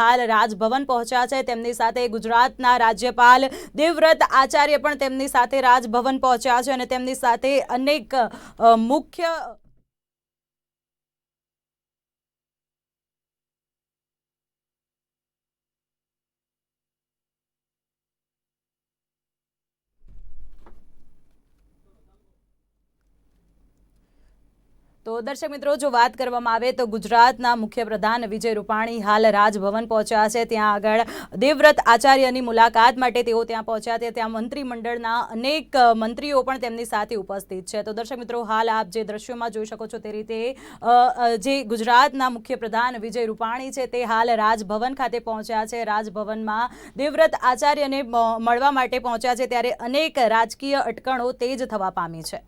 હાલ રાજભવન પહોંચ્યા છે। તેમની સાથે ગુજરાતના રાજ્યપાલ દેવવ્રત આચાર્ય પણ તેમની સાથે રાજભવન પહોંચ્યા છે અને તેમની સાથે અનેક મુખ્ય તો દર્શક મિત્રો, જો વાત કરવામાં આવે તો ગુજરાતના મુખ્યપ્રધાન વિજય રૂપાણી હાલ રાજભવન પહોંચ્યા છે। ત્યાં આગળ દેવવ્રત આચાર્યની મુલાકાત માટે તેઓ ત્યાં પહોંચ્યા છે। ત્યાં મંત્રીમંડળના અનેક મંત્રીઓ પણ તેમની સાથે ઉપસ્થિત છે। તો દર્શક મિત્રો, હાલ આપ જે દ્રશ્યોમાં જોઈ શકો છો તે રીતે જે ગુજરાતના મુખ્યપ્રધાન વિજય રૂપાણી છે તે હાલ રાજભવન ખાતે પહોંચ્યા છે। રાજભવનમાં દેવવ્રત આચાર્યને મળવા માટે પહોંચ્યા છે ત્યારે અનેક રાજકીય અટકણો તેજ થવા પામી છે।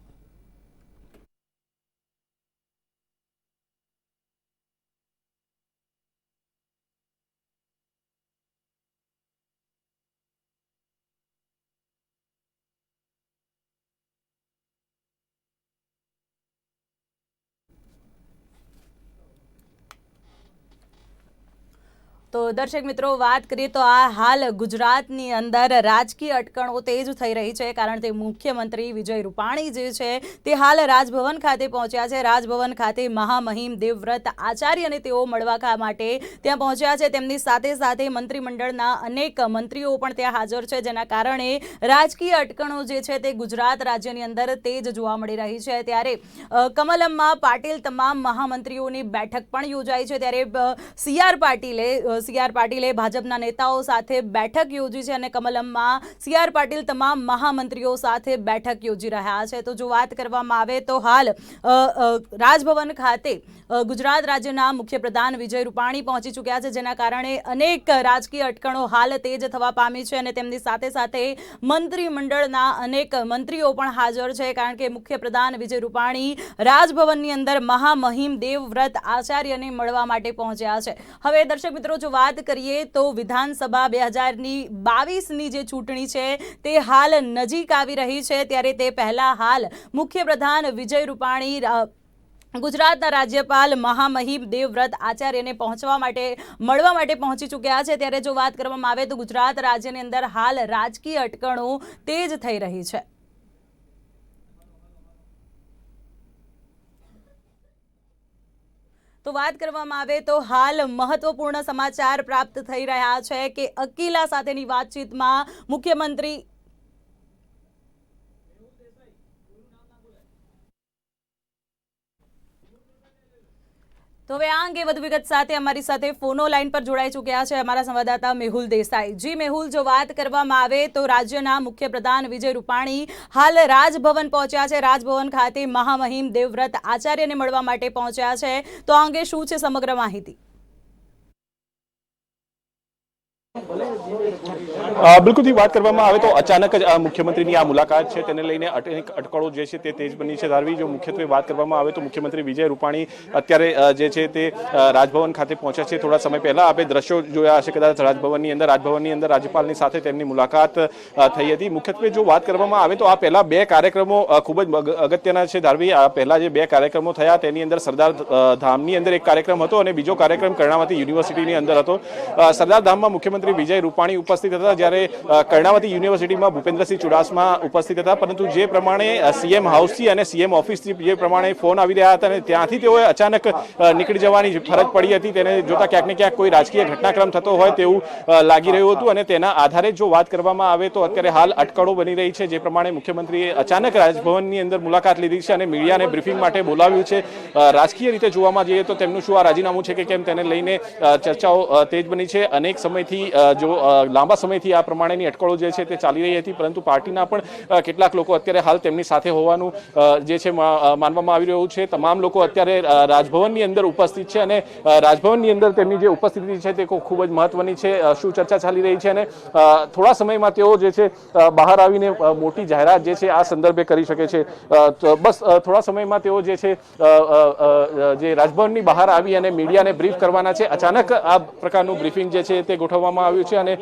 તો દર્શક મિત્રો, વાત કરીએ તો આ હાલ ગુજરાતની અંદર રાજકીય અટકણો તેજ થઈ રહી છે કારણ કે મુખ્યમંત્રી વિજય રૂપાણી જે છે તે હાલ રાજભવન ખાતે પહોંચ્યા છે। રાજભવન ખાતે મહામહિમ દેવવ્રત આચાર્યને તેઓ મળવા માટે ત્યાં પહોંચ્યા છે। તેમની સાથે સાથે મંત્રીમંડળના અનેક મંત્રીઓ પણ ત્યાં હાજર છે, જેના કારણે રાજકીય અટકણો જે છે તે ગુજરાત રાજ્યની અંદર તેજ જોવા મળી રહી છે। ત્યારે કમલમમાં પાટીલ તમામ મહામંત્રીઓની બેઠક પણ યોજાઈ છે। ત્યારે સીઆર પાટીલે ભાજપના નેતાઓ સાથે બેઠક યોજી છે અને કમલમમાં સીઆર પાટીલ તમામ મહામંત્રીઓ સાથે બેઠક યોજી રહ્યા છે। તો જો વાત કરવામાં આવે તો હાલ રાજભવન ખાતે ગુજરાત રાજ્યના મુખ્યપ્રધાન વિજય રૂપાણી પહોંચી ચૂક્યા છે, જેના કારણે અનેક રાજકીય અટકણો હાલ તેજ થવા પામી છે અને તેમની સાથે સાથે મંત્રીમંડળના અનેક મંત્રીઓ પણ હાજર છે કારણ કે મુખ્યપ્રધાન વિજય રૂપાણી રાજભવનની અંદર મહામહિમ દેવવ્રત આચાર્યને મળવા માટે પહોંચ્યા છે। હવે દર્શક મિત્રો, જો વાત કરીએ તો વિધાનસભા 2022ની જે ચૂંટણી છે તે હાલ નજીક આવી રહી છે, ત્યારે તે પહેલા હાલ મુખ્યપ્રધાન વિજય રૂપાણી ગુજરાતના રાજ્યપાલ મહામહિમ દેવવ્રત આચાર્યને મળવા માટે પહોંચી ચૂક્યા છે। ત્યારે જો વાત કરવામાં આવે તો ગુજરાત રાજ્યની અંદર હાલ રાજકીય અટકણો તેજ થઈ રહી છે। તો વાત કરવામાં આવે તો હાલ મહત્વપૂર્ણ સમાચાર પ્રાપ્ત થઈ રહ્યા છે કે અકીલા સાથેની વાતચીતમાં મુખ્યમંત્રી તો હવે આ અંગે વધુ વિગત સાથે અમારી સાથે ફોનો લાઈન પર જોડાઈ ચૂક્યા છે અમારા સંવાદદાતા મેહુલ દેસાઈ। જી મેહુલ, જો વાત કરવામાં આવે તો રાજ્યના મુખ્યપ્રધાન વિજય રૂપાણી હાલ રાજભવન પહોંચ્યા છે। રાજભવન ખાતે મહામહિમ દેવવ્રત આચાર્યને મળવા માટે પહોંચ્યા છે, તો આ અંગે શું છે સમગ્ર માહિતી? બિલકુલથી વાત કરવામાં આવે તો અચાનક જ મુખ્યમંત્રીની આ મુલાકાત છે તેને લઈને અનેક અટકળો જે છે તે તેજ બની છે। ધારવી જો મુખ્યત્વે વાત કરવામાં આવે તો મુખ્યમંત્રી વિજય રૂપાણી અત્યારે જે છે તે રાજભવન ખાતે પહોંચ્યા છે। થોડા સમય પહેલા આપણે દ્રશ્યો જોયા હશે કદાચ રાજભવનની અંદર રાજ્યપાલની સાથે તેમની મુલાકાત થઈ હતી। મુખ્યત્વે જો વાત કરવામાં આવે તો આ પહેલા બે કાર્યક્રમો ખૂબ જ અગત્યના છે। ધારવી આ પહેલા જે બે કાર્યક્રમો થયા તેની અંદર સરદાર ધામની અંદર એક કાર્યક્રમ હતો અને બીજો કાર્યક્રમ કર્ણાવતી યુનિવર્સિટીની અંદર હતો। સરદાર ધામમાં મુખ્યમંત્રી વિજય રૂપાણી ઉપસ્થિત હતા, જ્યારે કર્ણાવતી યુનિવર્સિટીમાં ભૂપેન્દ્રસિંહ ચુડાસમા ઉપસ્થિત હતા, પરંતુ જે પ્રમાણે સીએમ હાઉસથી અને સીએમ ઓફિસથી જે પ્રમાણે ફોન આવી રહ્યા હતા અને ત્યાંથી તેઓએ અચાનક નીકળી જવાની ફરજ પડી હતી, તેને જોતા ક્યાંક ને ક્યાંક કોઈ રાજકીય ઘટનાક્રમ થતો હોય તેવું લાગી રહ્યું હતું અને તેના આધારે જો વાત કરવામાં આવે તો અત્યારે હાલ અટકળો બની રહી છે। જે પ્રમાણે મુખ્યમંત્રીએ અચાનક રાજભવનની અંદર મુલાકાત લીધી છે અને મીડિયાને બ્રીફિંગ માટે બોલાવ્યું છે। રાજકીય રીતે જોવામાં જઈએ તો તેમનું શું આ રાજીનામું છે કે કેમ તેને લઈને ચર્ચાઓ તેજ બની છે। અનેક સમયથી લાંબા સમયથી આ પ્રમાણેની અટકળો જે છે તે ચાલી રહી હતી, પરંતુ પાર્ટીના પણ કેટલાક લોકો અત્યારે હાલ તેમની સાથે હોવાનું જે છે માનવામાં આવી રહ્યું છે। તમામ લોકો અત્યારે રાજભવનની અંદર ઉપસ્થિત છે અને રાજભવનની અંદર તેમની જે ઉપસ્થિતિ છે તે ખૂબ જ મહત્વની છે। શું ચર્ચા ચાલી રહી છે અને થોડા સમયમાં તેઓ જે છે બહાર આવીને મોટી જાહેરાત જે છે આ સંદર્ભે કરી શકે છે। તો બસ થોડા સમયમાં તેઓ જે છે જે રાજભવનની બહાર આવી અને મીડિયાને બ્રીફ કરવાના છે। અચાનક આ પ્રકારનું બ્રીફિંગ જે છે તે ગોઠવવામાં આવ્યું છે અને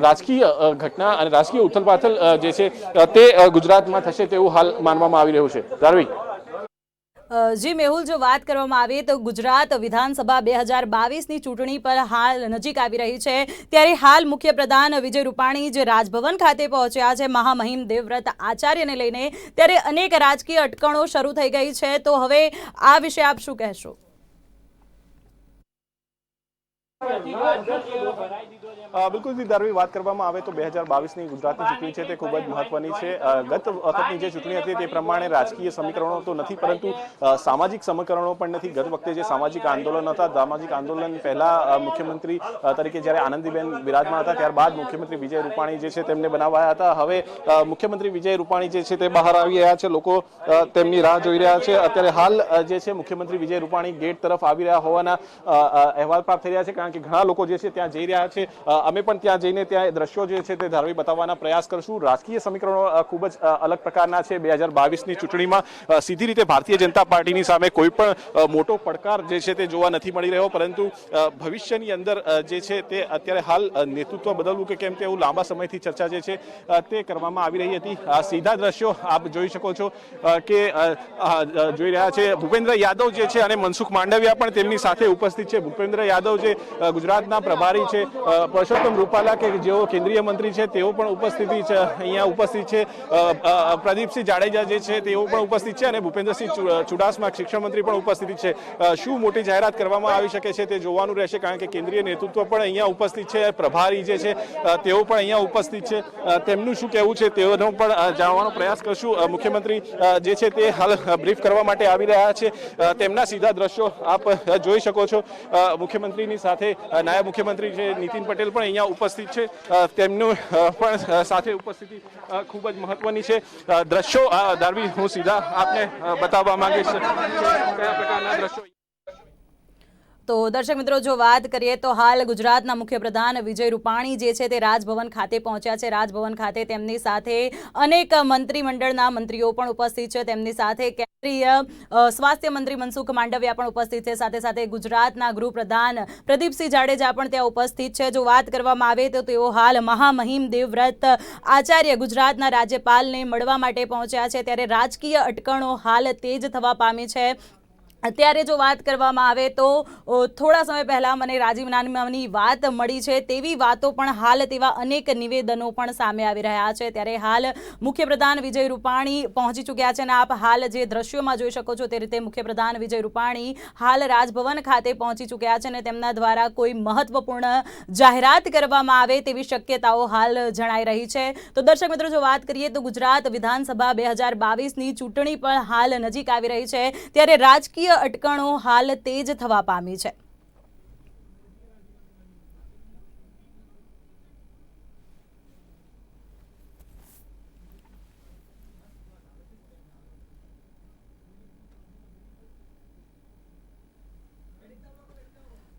રાજકીય ઘટના અને રાજકીય ઉથલપાથલ જે છે તે ગુજરાતમાં થશે તેવું હાલ માનવામાં આવી રહ્યું છે। ધારવી, જી મેહુલ, જો વાત કરવામાં આવે તો ગુજરાત વિધાનસભા 2022ની ચૂંટણી પર હાલ નજીક આવી રહી છે, ત્યારે હાલ મુખ્યપ્રધાન વિજય રૂપાણી જે રાજભવન ખાતે પહોંચ્યા છે મહામહિમ દેવવ્રત આચાર્યને લઈને, ત્યારે અનેક રાજકીય અટકણો શરૂ થઈ ગઈ છે, તો હવે આ વિશે આપ શું કહેશો? બિલકુલ ધારવી વાત કરવામાં આવે તો 2022ની ગુજરાતની ચૂંટણી છે તે ખૂબ જ મહત્વની છે. ગત વખતની જે ચૂંટણી હતી તે પ્રમાણે રાજકીય સમીકરણો તો નથી, પરંતુ સામાજિક સમીકરણો પણ નથી. ગત વખતે જે સામાજિક આંદોલન હતા, સામાજિક આંદોલન પહેલા મુખ્યમંત્રી તરીકે જ્યારે આનંદીબેન બિરાજમાન હતા, ત્યારબાદ મુખ્યમંત્રી વિજય રૂપાણી જે છે તેમને બનાવાયા હતા. હવે મુખ્યમંત્રી વિજય રૂપાણી જે છે તે બહાર આવી રહ્યા છે, લોકો તેમની રાહ જોઈ રહ્યા છે. અત્યારે હાલ જે છે મુખ્યમંત્રી વિજય રૂપાણી ગેટ તરફ આવી રહ્યા હોવાના અહેવાલ પ્રાપ્ત થઈ રહ્યા છે, કારણ કે ઘણા લોકો જે છે ત્યાં જઈ રહ્યા છે. અમે પણ ત્યાં જઈને ત્યાં દ્રશ્યો જે છે તે ધારવી બતાવવાના પ્રયાસ કરશું. રાજકીય સમીકરણો ખૂબ જ અલગ પ્રકારના છે. 2022ની ચૂંટણીમાં સીધી રીતે ભારતીય જનતા પાર્ટીની સામે કોઈ પણ મોટો પડકાર જે છે તે જોવા નથી મળી રહ્યો, પરંતુ ભવિષ્યની અંદર જે છે તે અત્યારે હાલ નેતૃત્વ બદલવું કે કેમ તેવું લાંબા સમયથી ચર્ચા જે છે તે કરવામાં આવી રહી હતી. સીધા દ્રશ્યો આપ જોઈ શકો છો કે જોઈ રહ્યા છે ભૂપેન્દ્ર યાદવ જે છે અને મનસુખ માંડવિયા પણ તેમની સાથે ઉપસ્થિત છે. ભૂપેન્દ્ર યાદવ જે ગુજરાતના પ્રભારી છે, પરસોત્તમ રૂપાલા કે જેઓ કેન્દ્રીય મંત્રી છે તેઓ પણ અહીંયા ઉપસ્થિત છે. પ્રદીપસિંહ જાડેજા જે છે તેઓ પણ ઉપસ્થિત છે અને ભૂપેન્દ્રસિંહ ચુડાસમા શિક્ષણ મંત્રી પણ ઉપસ્થિત છે. શું મોટી જાહેરાત કરવામાં આવી શકે છે તે જોવાનું રહેશે, કારણ કે કેન્દ્રીય નેતૃત્વ પણ અહીંયા ઉપસ્થિત છે. પ્રભારી જે છે તેઓ પણ અહીંયા ઉપસ્થિત છે. તેમનું શું કહેવું છે તેઓનો પણ જાણવાનો પ્રયાસ કરશું. મુખ્યમંત્રી જે છે તે હાલ બ્રીફ કરવા માટે આવી રહ્યા છે. તેમના સીધા દ્રશ્યો આપ જોઈ શકો છો. મુખ્યમંત્રીની સાથે નાયબ મુખ્યમંત્રી જે નીતિન પટેલ પણ અહીંયા ઉપસ્થિત છે. તેમનું પણ સાથે ઉપસ્થિતિ ખૂબ જ મહત્વની છે. દ્રશ્યો ધારવી હું સીધા આપને બતાવવા માંગીશ કયા પ્રકારના દ્રશ્યો. તો દર્શક મિત્રો, જો વાત કરીએ તો હાલ ગુજરાતના મુખ્યપ્રધાન વિજય રૂપાણી જે છે તે રાજભવન ખાતે પહોંચ્યા છે. રાજભવન ખાતે તેમની સાથે અનેક મંત્રીમંડળના મંત્રીઓ પણ ઉપસ્થિત છે. તેમની સાથે કેન્દ્રીય સ્વાસ્થ્ય મંત્રી મનસુખ માંડવિયા પણ ઉપસ્થિત છે. સાથે સાથે ગુજરાતના ગૃહપ્રધાન પ્રદીપસિંહ જાડેજા પણ ત્યાં ઉપસ્થિત છે. જો વાત કરવામાં આવે તો તેઓ હાલ મહામહિમ દેવવ્રત આચાર્ય ગુજરાતના રાજ્યપાલને મળવા માટે પહોંચ્યા છે, ત્યારે રાજકીય અટકણો હાલ તેજ થવા પામી છે. અત્યારે જો વાત કરવામાં આવે તો થોડા સમય પહેલા મને રાજીનામાની વાત મળી છે, તેવી વાતો પણ હાલ તેવા અનેક નિવેદનો પણ સામે આવી રહ્યા છે. ત્યારે હાલ મુખ્યપ્રધાન વિજય રૂપાણી પહોંચી ચૂક્યા છે અને આપ હાલ જે દ્રશ્યોમાં જોઈ શકો છો તે રીતે મુખ્યપ્રધાન વિજય રૂપાણી હાલ રાજભવન ખાતે પહોંચી ચૂક્યા છે અને તેમના દ્વારા કોઈ મહત્વપૂર્ણ જાહેરાત કરવામાં આવે તેવી શક્યતાઓ હાલ જણાઈ રહી છે. તો દર્શક મિત્રો, જો વાત કરીએ તો ગુજરાત વિધાનસભા 2022ની ચૂંટણી પણ હાલ નજીક આવી રહી છે, ત્યારે રાજકીય અટકણો હાલ તેજ થવા પામી છે.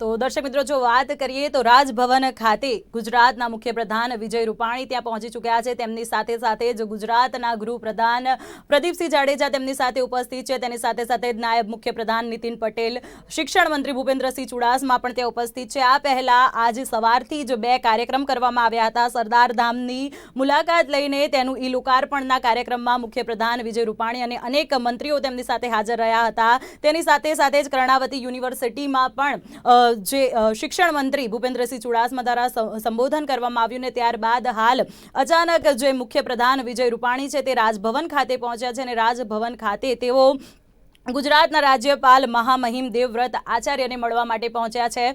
તો દર્શક મિત્રો, જો વાત કરીએ તો રાજભવન ખાતે ગુજરાતના મુખ્યપ્રધાન વિજય રૂપાણી ત્યાં પહોંચી ચૂક્યા છે. તેમની સાથે સાથે જ ગુજરાતના ગૃહપ્રધાન પ્રદીપસિંહ જાડેજા તેમની સાથે ઉપસ્થિત છે. તેની સાથે સાથે નાયબ મુખ્યપ્રધાન નીતિન પટેલ, શિક્ષણ મંત્રી ભૂપેન્દ્રસિંહ ચુડાસમા પણ ત્યાં ઉપસ્થિત છે. આ પહેલા આજે સવારથી જ બે કાર્યક્રમ કરવામાં આવ્યા હતા. સરદાર ધામની મુલાકાત લઈને તેનું ઈ-લોકાર્પણના કાર્યક્રમમાં મુખ્યપ્રધાન વિજય રૂપાણી અને અનેક મંત્રીઓ તેમની સાથે હાજર રહ્યા હતા. તેની સાથે સાથે જ કર્ણાવતી યુનિવર્સિટીમાં પણ જે શિક્ષણ મંત્રી ભૂપેન્દ્રસિંહ ચુડાસમા દ્વારા સંબોધન કરવામાં આવ્યું ને ત્યારબાદ હાલ અચાનક જે મુખ્યપ્રધાન વિજય રૂપાણી છે તે રાજભવન ખાતે પહોંચ્યા છે અને રાજભવન ખાતે તેઓ ગુજરાતના રાજ્યપાલ મહામહિમ દેવવ્રત આચાર્યને મળવા માટે પહોંચ્યા છે.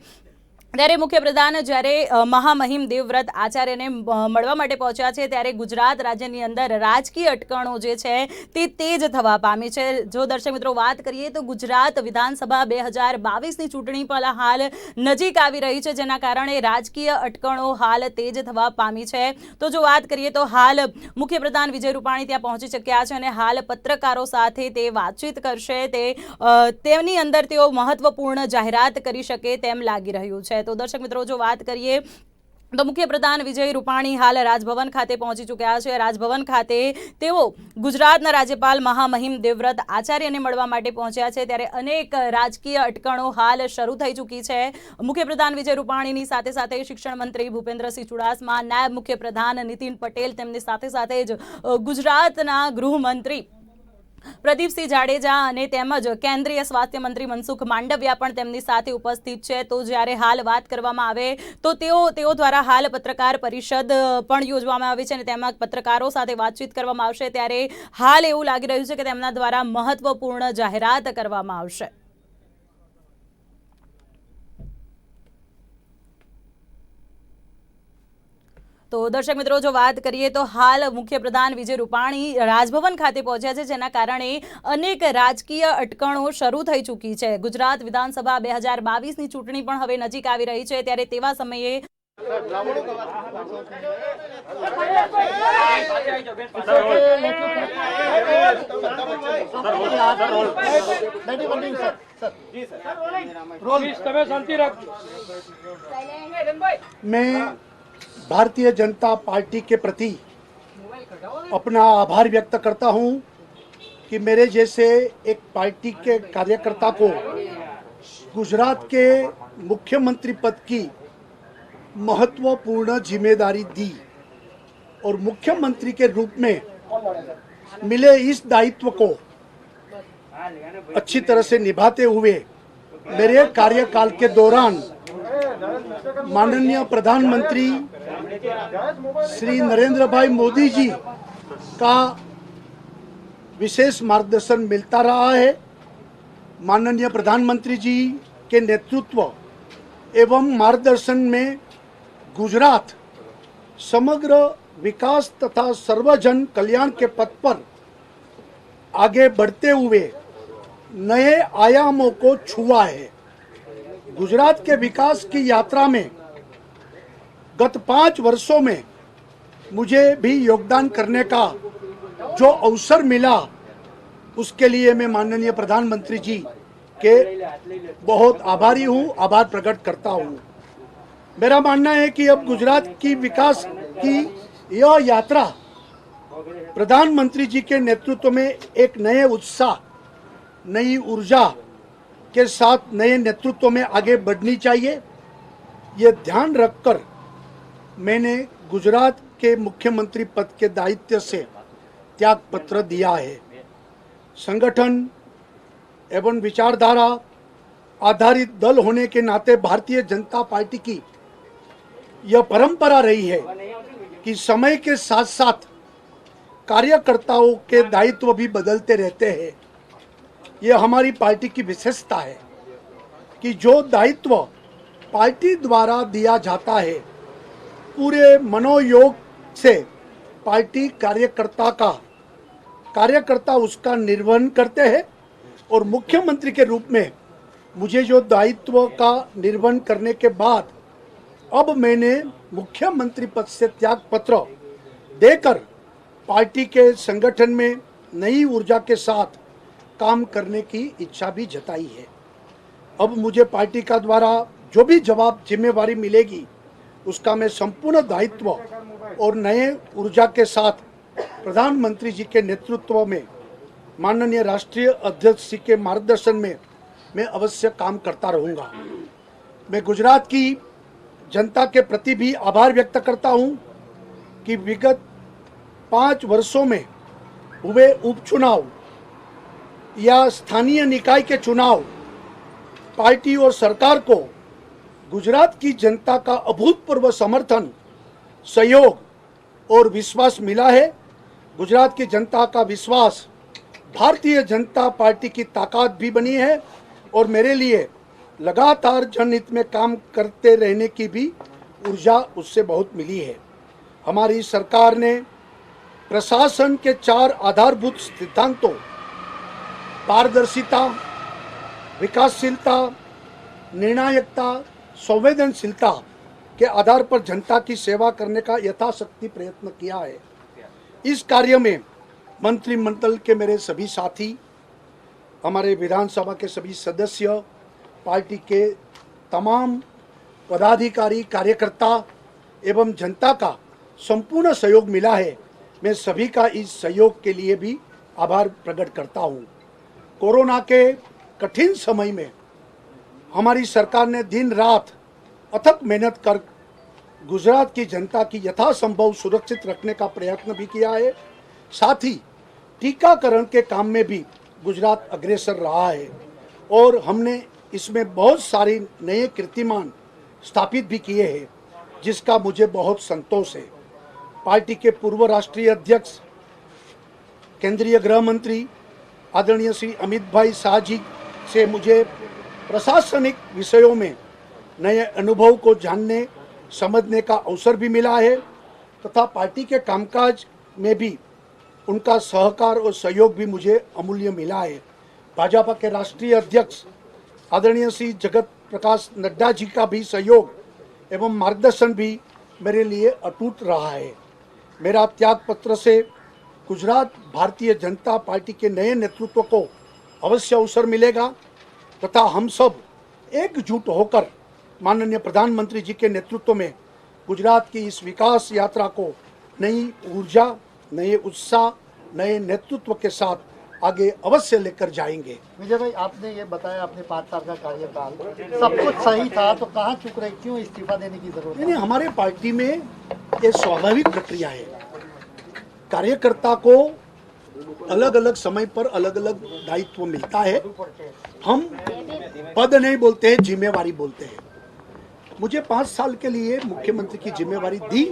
ત્યારે મુખ્યપ્રધાન જ્યારે મહામહિમ દેવવ્રત આચાર્યને મળવા માટે પહોંચ્યા છે, ત્યારે ગુજરાત રાજ્યની અંદર રાજકીય અટકણો જે છે તે તેજ થવા પામી છે. જો દર્શક મિત્રો વાત કરીએ તો ગુજરાત વિધાનસભા 2022ની ચૂંટણી પણ હાલ નજીક આવી રહી છે, જેના કારણે રાજકીય અટકણો હાલ તેજ થવા પામી છે. તો જો વાત કરીએ તો હાલ મુખ્યપ્રધાન વિજય રૂપાણી ત્યાં પહોંચી ચૂક્યા છે અને હાલ પત્રકારો સાથે તે વાતચીત કરશે. તેમની અંદર તેઓ મહત્વપૂર્ણ જાહેરાત કરી શકે તેમ લાગી રહ્યું છે. તો દર્શક મિત્રો, જો વાત કરીએ તો મુખ્યપ્રધાન વિજય રૂપાણી હાલ રાજભવન ખાતે પહોંચી ચૂક્યા છે. રાજભવન ખાતે તેઓ ગુજરાતના રાજ્યપાલ મહામહિમ દેવવ્રત આચાર્યને મળવા માટે પહોંચ્યા છે. ત્યારે અનેક રાજકીય અટકણો હાલ શરૂ થઈ ચૂકી છે. મુખ્યપ્રધાન વિજય રૂપાણીની સાથે સાથે શિક્ષણ મંત્રી ભૂપેન્દ્રસિંહ ચુડાસમા, નાયબ મુખ્યપ્રધાન નીતિન પટેલ, તેમની સાથે સાથે જ ગુજરાતના ગૃહમંત્રી પ્રદીપસિંહ જાડેજા અને તેમજ કેન્દ્રીય સ્વાસ્થ્ય મંત્રી મનસુખ માંડવિયા પણ તેમની સાથે ઉપસ્થિત છે. તો જ્યારે હાલ વાત કરવામાં આવે તો તેઓ દ્વારા હાલ પત્રકાર પરિષદ પણ યોજવામાં આવી છે અને તેમાં પત્રકારો સાથે વાતચીત કરવામાં આવશે. ત્યારે હાલ એવું લાગી રહ્યું છે કે તેમના દ્વારા મહત્વપૂર્ણ જાહેરાત કરવામાં આવશે. તો દર્શક મિત્રો, જો વાત કરીએ તો હાલ મુખ્યપ્રધાન વિજય રૂપાણી રાજભવન ખાતે પહોંચ્યા છે, જેના કારણે અનેક રાજકીય અટકણો શરૂ થઈ ચૂકી છે. ગુજરાત વિધાનસભા 2022ની ચૂંટણી પણ હવે નજીક આવી રહી છે. ત્યારે તેવા સમયે मैं भारतीय जनता पार्टी के प्रति अपना आभार व्यक्त करता हूं कि मेरे जैसे एक पार्टी के कार्यकर्ता को गुजरात के मुख्यमंत्री पद की महत्वपूर्ण जिम्मेदारी दी और मुख्यमंत्री के रूप में मिले इस दायित्व को अच्छी तरह से निभाते हुए मेरे कार्यकाल के दौरान माननीय प्रधानमंत्री श्री नरेंद्र भाई मोदी जी का विशेष मार्गदर्शन मिलता रहा है। माननीय प्रधानमंत्री जी के नेतृत्व एवं मार्गदर्शन में गुजरात समग्र विकास तथा सर्वजन कल्याण के पथ पर आगे बढ़ते हुए नए आयामों को छुआ है। गुजरात के विकास की यात्रा में गत 5 वर्षों में मुझे भी योगदान करने का जो अवसर मिला, उसके लिए मैं माननीय प्रधानमंत्री जी के बहुत आभारी हूँ, आभार प्रकट करता हूँ। मेरा मानना है कि अब गुजरात की विकास की यह यात्रा प्रधानमंत्री जी के नेतृत्व में एक नए उत्साह, नई ऊर्जा के साथ नए नेतृत्व में आगे बढ़नी चाहिए। ये ध्यान रखकर मैंने गुजरात के मुख्यमंत्री पद के दायित्व से त्याग पत्र दिया है। संगठन एवं विचारधारा आधारित दल होने के नाते भारतीय जनता पार्टी की यह परंपरा रही है कि समय के साथ साथ कार्यकर्ताओं के दायित्व भी बदलते रहते हैं। यह हमारी पार्टी की विशेषता है कि जो दायित्व पार्टी द्वारा दिया जाता है, पूरे मनोयोग से पार्टी कार्यकर्ता उसका निर्वहन करते हैं और मुख्यमंत्री के रूप में मुझे जो दायित्व का निर्वहन करने के बाद अब मैंने मुख्यमंत्री पद से त्याग पत्र देकर पार्टी के संगठन में नई ऊर्जा के साथ काम करने की इच्छा भी जताई है। अब मुझे पार्टी का द्वारा जो भी जिम्मेवारी मिलेगी, उसका मैं संपूर्ण दायित्व और नए ऊर्जा के साथ प्रधानमंत्री जी के नेतृत्व में माननीय राष्ट्रीय अध्यक्ष जी के मार्गदर्शन में मैं अवश्य काम करता रहूँगा। मैं गुजरात की जनता के प्रति भी आभार व्यक्त करता हूँ कि विगत 5 वर्षों में हुए उपचुनाव या स्थानीय निकाय के चुनाव पार्टी और सरकार को गुजरात की जनता का अभूतपूर्व समर्थन, सहयोग और विश्वास मिला है। गुजरात की जनता का विश्वास भारतीय जनता पार्टी की ताकत भी बनी है और मेरे लिए लगातार जनहित में काम करते रहने की भी ऊर्जा उससे बहुत मिली है। हमारी सरकार ने प्रशासन के 4 आधारभूत सिद्धांतों पारदर्शिता, विकासशीलता, निर्णायकता, संवेदनशीलता के आधार पर जनता की सेवा करने का यथाशक्ति प्रयत्न किया है। इस कार्य में मंत्रिमंडल के मेरे सभी साथी, हमारे विधानसभा के सभी सदस्य, पार्टी के तमाम पदाधिकारी, कार्यकर्ता एवं जनता का संपूर्ण सहयोग मिला है। मैं सभी का इस सहयोग के लिए भी आभार प्रकट करता हूँ। कोरोना के कठिन समय में हमारी सरकार ने दिन रात अथक मेहनत कर गुजरात की जनता की यथासंभव सुरक्षित रखने का प्रयत्न भी किया है। साथ ही टीकाकरण के काम में भी गुजरात अग्रेसर रहा है और हमने इसमें बहुत सारे नए कीर्तिमान स्थापित भी किए हैं, जिसका मुझे बहुत संतोष है। पार्टी के पूर्व राष्ट्रीय अध्यक्ष, केंद्रीय गृह मंत्री आदरणीय श्री अमित भाई शाह जी से मुझे प्रशासनिक विषयों में नए अनुभव को जानने समझने का अवसर भी मिला है तथा पार्टी के कामकाज में भी उनका सहकार और सहयोग भी मुझे अमूल्य मिला है। भाजपा के राष्ट्रीय अध्यक्ष आदरणीय श्री जगत प्रकाश नड्डा जी का भी सहयोग एवं मार्गदर्शन भी मेरे लिए अटूट रहा है। मेरा त्याग पत्र से गुजरात भारतीय जनता पार्टी के नए नेतृत्व को अवश्य अवसर मिलेगा तथा हम सब एकजुट होकर माननीय प्रधानमंत्री जी के नेतृत्व में गुजरात की इस विकास यात्रा को नई ऊर्जा, नए उत्साह, नए नेतृत्व के साथ आगे अवश्य लेकर जाएंगे। विजय भाई, आपने ये बताया अपने 5 साल का कार्यकाल सब कुछ सही था, तो कहाँ चुक रही, क्यों इस्तीफा देने की जरूरत है? नहीं, हमारे पार्टी में ये स्वाभाविक प्रक्रिया है। कार्यकर्ता को अलग अलग समय पर अलग अलग दायित्व मिलता है। हम पद नहीं बोलते हैं, जिम्मेवारी बोलते हैं। मुझे 5 साल के लिए मुख्यमंत्री की जिम्मेवारी दी,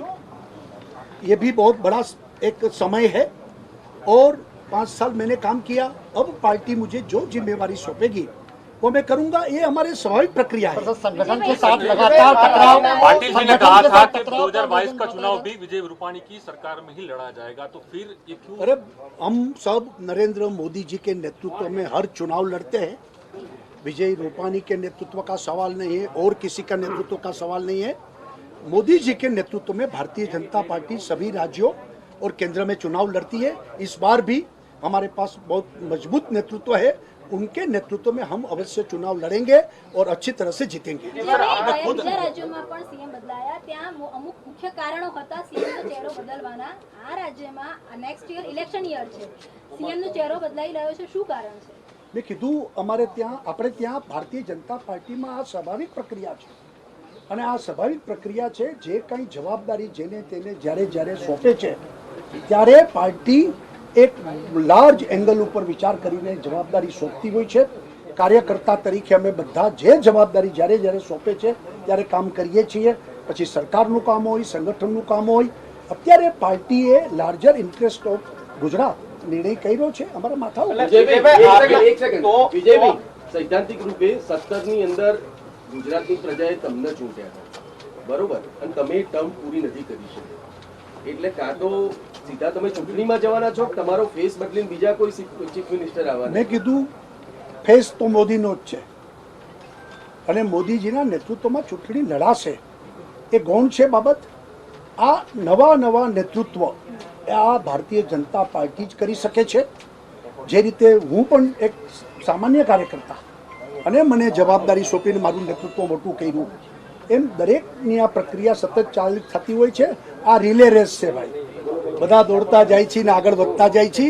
ये भी बहुत बड़ा एक समय है और 5 साल मैंने काम किया। अब पार्टी मुझे जो जिम्मेवारी सौंपेगी वो मैं करूंगा। ये हमारे स्वाभाविक प्रक्रिया है। संगठन के साथ लगातार टकराव, पाटिल जी ने कहा था कि 2022 का चुनाव भी विजय रूपाणी की सरकार में ही लड़ा जाएगा, तो फिर ये क्यों? अरे, हम सब नरेंद्र मोदी जी के नेतृत्व में हर चुनाव लड़ते हैं। विजय रूपाणी के नेतृत्व का सवाल नहीं है और किसी का नेतृत्व का सवाल नहीं है। मोदी जी के नेतृत्व में भारतीय जनता पार्टी सभी राज्यों और केंद्र में चुनाव लड़ती है। इस बार भी हमारे पास बहुत मजबूत नेतृत्व है। उनके नेतृत्व में हम अवश्य चुनाव लड़ेंगे और अच्छी तरह से जीतेंगे। રાજ્યોમાં પણ સીએમ બદલાયા, ત્યાં અમુક મુખ્ય કારણો હતા સીએમ નો ચહેરો બદલવાના। આ રાજ્યમાં નેક્સ્ટ યર ઇલેક્શન યર છે, સીએમ નો ચહેરો બદલાઈ રહ્યો છે, શું કારણ છે? મેં કીધું, અમારે ત્યાં આપણે ત્યાં ભારતીય જનતા પાર્ટીમાં આ સ્વાભાવિક પ્રક્રિયા છે અને આ સ્વાભાવિક પ્રક્રિયા છે। જે કંઈ જવાબદારી જેને તેને જ્યારે જ્યારે સોંપે છે ત્યારે પાર્ટી એક લાર્જ એંગલ ઉપર વિચાર કરીને જવાબદારી સોંપતી હોય છે। કાર્યકર્તા તરીકે અમે બધા જે જવાબદારી જ્યારે જ્યારે સોંપે છે ત્યારે કામ કરીએ છીએ। પછી સરકારનું કામ હોય, સંગઠનનું કામ હોય। અત્યારે પાર્ટીએ લાર્જર ઇન્ટરેસ્ટ ઓફ ગુજરાત નિર્ણય કર્યો છે અમારા માથા ઉપર। વિજયભાઈ, સૈદ્ધાંતિક રૂપે 17 ની અંદર ગુજરાતની પ્રજાએ તમને ચૂંટ્યા હતા, બરોબર, અને તમે ટર્મ પૂરી નથી કરી શકી, એટલે કાં તો સીધા તમે ચૂંટણીમાં જવાના છો, તમારો ફેસ બદલીને બીજા કોઈ ચીફ મિનિસ્ટર આવવાના? મેં કીધું, ફેસ તો મોદીનો જ છે અને મોદીજીના નેતૃત્વમાં ચૂંટણી લડાશે। એ ગૌણ છે બાબત। આ નવા નેતૃત્વ આ ભારતીય જનતા પાર્ટી જ કરી શકે છે। જે રીતે હું પણ એક સામાન્ય કાર્યકર્તા અને મને જવાબદારી સોંપીને મારું નેતૃત્વ મોટું કર્યું, એમ દરેકની આ પ્રક્રિયા સતત ચાલુ થતી હોય છે। આ રિલે રેસ છે ભાઈ, બધા દોડતા જાય છે ને આગળ વધતા જાય છે।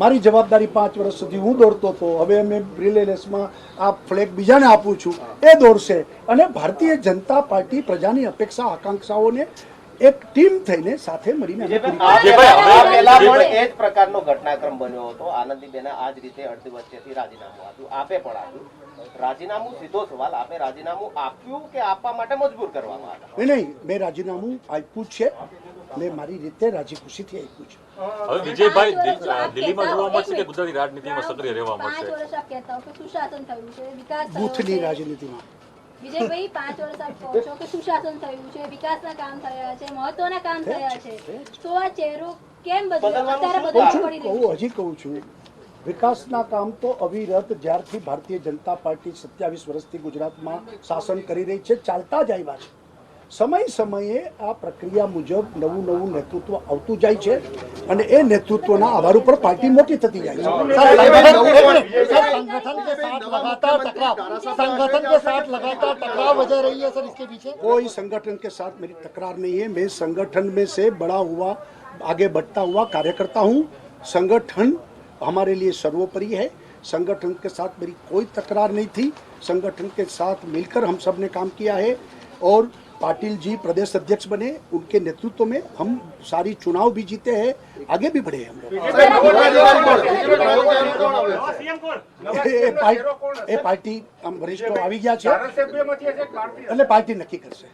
મારી જવાબદારી 5 વર્ષ સુધી હું દોડતો હતો, હવે અમે રિલે રેસમાં આ ફ્લેગ બીજાને આપું છું, એ દોડશે અને ભારતીય જનતા પાર્ટી પ્રજાની અપેક્ષા આકાંક્ષાઓને એક ટીમ થઈને સાથે મળીને પહેલા પણ એ જ પ્રકારનો ઘટનાક્રમ બન્યો હતો। આનંદીબેને આ જ રીતે અડધી વચ્ચેથી રાજીનામું આપ્યું, આપે પણ આપ્યું। રાજીનામું, સીધો સવાલ, આપે રાજીનામું આપ્યું કે આપવા માટે મજબૂર કરવામાં આવ્યા? નહીં, મેં રાજીનામું આપ્યું છે। મેં મારી રીતે રાજી ખુશીથી આપ્યું છે। હવે વિજયભાઈ, દિલ્હીમાં જોવા મળશે કે ગુજરાતી રાજનીતિમાં સક્રિય રહેવા 5 મળશે? વર્ષ આપ કહેતા હો કે સુશાસન થયું છે, વિકાસ થયો બૂથની છે। રાજનીતિમાં વિજયભાઈ, 5 વર્ષ આપ કહો છો કે સુશાસન થયું છે, વિકાસના કામ થયા છે, મહત્વના કામ થયા છે, તો આ ચહેરો કેમ બદલ્યો? અત્યારે બદલવું પડી રહ્યું છે। હજી કહું છું, વિકાસના કામ તો અવિરત જ્યારથી ભારતીય જનતા પાર્ટી 27 વર્ષથી ગુજરાતમાં શાસન કરી રહી છે ચાલતા જ આવ્યા છે। સમય સમયે આ પ્રક્રિયા મુજબ નવું નેતૃત્વ આવતું જાય છે અને એ નેતૃત્વના આધાર ઉપર પાર્ટી મોટી થતી જાય છે। संगठन के साथ लगातार टकराव वजह रही है सर, इसके पीछे? कोई संगठन के साथ मेरी तकरार नहीं है। मैं संगठन में से बड़ा हुआ, आगे बढ़ता हुआ कार्यकर्ता हूँ। संगठन हमारे लिए सर्वोपरि है। संगठन के साथ मेरी कोई तकरार नहीं थी। संगठन के साथ मिलकर हम सब ने काम किया है और पाटिल जी प्रदेश अध्यक्ष बने, उनके नेतृत्व में हम सारी चुनाव भी जीते हैं, आगे भी बढ़े हम लोग। એ પાર્ટી આમ વરિષ્ઠો આવી ગયા છે એટલે પાર્ટી નક્કી કરશે।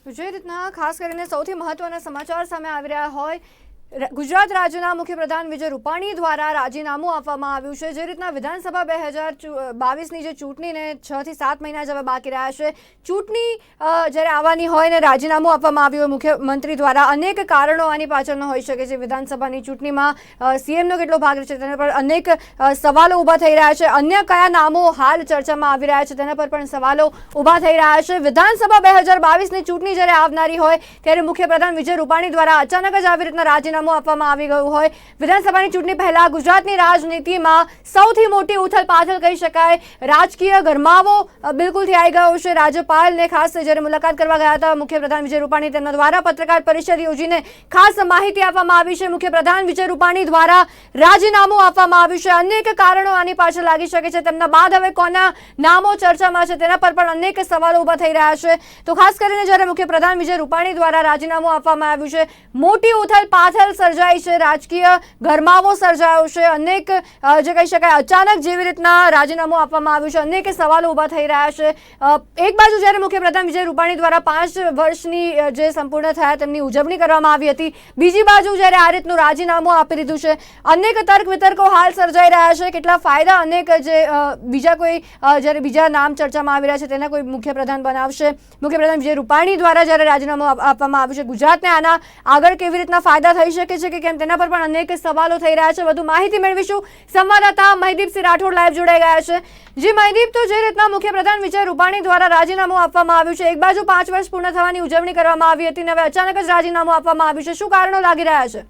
જે રીતના ખાસ કરીને સૌથી મહત્વના સમાચાર સામે આવી રહ્યા હોય, ગુજરાત રાજ્યના મુખ્યપ્રધાન વિજય રૂપાણી દ્વારા રાજીનામું આપવામાં આવ્યું છે। જે રીતના વિધાનસભા 2022ની જે ચૂંટણીને 6 થી 7 મહિના જેવા બાકી રહ્યા છે, ચૂંટણી જ્યારે આવવાની હોય ને રાજીનામું આપવામાં આવ્યું હોય મુખ્યમંત્રી દ્વારા, અનેક કારણો આની પાછળનો હોઈ શકે છે। વિધાનસભાની ચૂંટણીમાં સીએમનો કેટલો ભાગ છે તેના પર અનેક સવાલો ઊભા થઈ રહ્યા છે। અન્ય કયા નામો હાલ ચર્ચામાં આવી રહ્યા છે તેના પર પણ સવાલો ઊભા થઈ રહ્યા છે। વિધાનસભા 2022ની ચૂંટણી જ્યારે આવનારી હોય ત્યારે મુખ્યપ્રધાન વિજય રૂપાણી દ્વારા અચાનક જ આવી રીતના રાજીનામું આપવામાં આવી ગયું હોય। વિધાનસભાની ચૂંટણી પહેલા ગુજરાતની રાજનીતિમાં સૌથી મોટી ઉથલપાથલ કહી શકાય, રાજકીય ગરમાવો બિલકુલથી આવી ગયો છે। રાજ્યપાલને ખાસ જ્યારે મુલાકાત કરવા ગયા હતા મુખ્યપ્રધાન વિજય રૂપાણી, તેમના દ્વારા પત્રકાર પરિષદ યોજીને ખાસ માહિતી આપવામાં આવી છે। મુખ્યપ્રધાન વિજય રૂપાણી દ્વારા રાજીનામું આપવામાં આવ્યું છે। અનેક કારણો આની પાછળ લાગી શકે છે। તેમના બાદ હવે કોના નામો ચર્ચામાં છે તેના પર પણ અનેક સવાલો ઊભા થઈ રહ્યા છે। તો ખાસ કરીને જ્યારે મુખ્યપ્રધાન વિજય રૂપાણી દ્વારા રાજીનામું આપવામાં આવ્યું છે, મોટી ઉથલપાથલ સર્જાઈ છે, રાજકીય ગરમાવો સર્જાયો છે। અનેક જે કહી શકાય અચાનક જેવી રીતના રાજીનામું આપવામાં આવ્યું છે, અનેક સવાલો ઊભા થઈ રહ્યા છે। એક બાજુ જ્યારે મુખ્યપ્રધાન વિજય રૂપાણી દ્વારા 5 વર્ષની જે સંપૂર્ણ થયા તેમની ઉજવણી કરવામાં આવી હતી, બીજી બાજુ જ્યારે આ રીતનું રાજીનામું આપી દીધું છે, અનેક તર્ક વિતર્કો હાલ સર્જાઈ રહ્યા છે। કેટલા ફાયદા અનેક જે બીજા કોઈ જ્યારે બીજા નામ ચર્ચામાં આવી રહ્યા છે તેના કોઈ મુખ્યપ્રધાન બનાવશે। મુખ્યપ્રધાન વિજય રૂપાણી દ્વારા જ્યારે રાજીનામું આપવામાં આવ્યું છે, ગુજરાતને આના આગળ કેવી રીતના ફાયદા થઈ શકે છે કે કેમ તેના પર પણ અનેક સવાલો થઈ રહ્યા છે। વધુ માહિતી મેળવીશું। સંવાદદાતા મહીદીપસિંહ રાઠોડ લાઈવ જોડાઈ ગયા છે। જી મહીદીપ, તો જે રીતના મુખ્યપ્રધાન વિજય રૂપાણી દ્વારા રાજીનામું આપવામાં આવ્યું છે, એક બાજુ 5 વર્ષ પૂર્ણ થવાની ઉજવણી કરવામાં આવી હતી અને હવે અચાનક જ રાજીનામું આપવામાં આવ્યું છે, શું કારણો લાગી રહ્યા છે?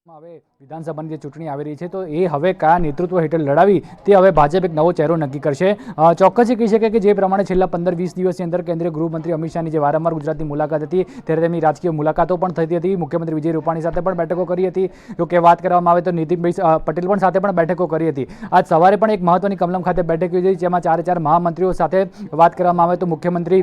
હવે વિધાનસભાની જે ચૂંટણી આવી રહી છે તો એ હવે કયા નેતૃત્વ હેઠળ લડાવી તે હવે ભાજપ એક નવો ચહેરો નક્કી કરશે। ચોક્કસ કહી શકાય કે જે પ્રમાણે છેલ્લા 15-20 દિવસની અંદર કેન્દ્રીય ગૃહમંત્રી અમિત શાહની જે વારંવાર ગુજરાતની મુલાકાત હતી ત્યારે તેમની રાજકીય મુલાકાતો પણ થતી હતી। મુખ્યમંત્રી વિજય રૂપાણી સાથે પણ બેઠકો કરી હતી। જો કે વાત કરવામાં આવે તો નીતિનભાઈ પટેલ પણ સાથે પણ બેઠકો કરી હતી। આજ સવારે પણ એક મહત્વની કમલમ ખાતે બેઠક યોજી જેમાં 4 મહામંત્રીઓ સાથે વાત કરવામાં આવે તો મુખ્યમંત્રી